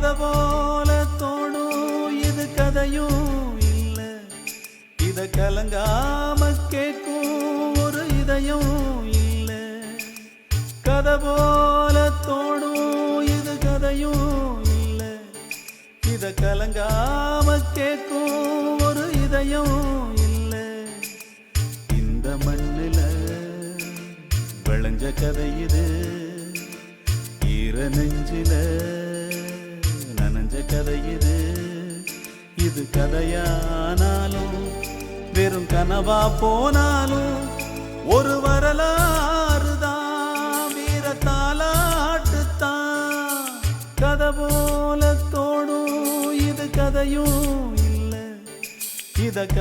கதை போல தோணும் இது கதையும் இல்ல. இத கலங்காம கேட்கும் ஒரு இதயம் இல்ல. கதை போல தோணும் இது கதையும் இல்ல. இத கலங்காம கேட்கும் ஒரு இதயம் இல்ல. இந்த மண்ணில விளைஞ்ச கதை இது, ஈர நெஞ்சில நனைஞ்ச கதை இது. இது கதையானாலும் வெறும் கனவா போனாலும் ஒரு வரலாறு தான், வீர தாலாட்டுத்தான். கதை போல தோணும் இது கதையும் இல்ல. இத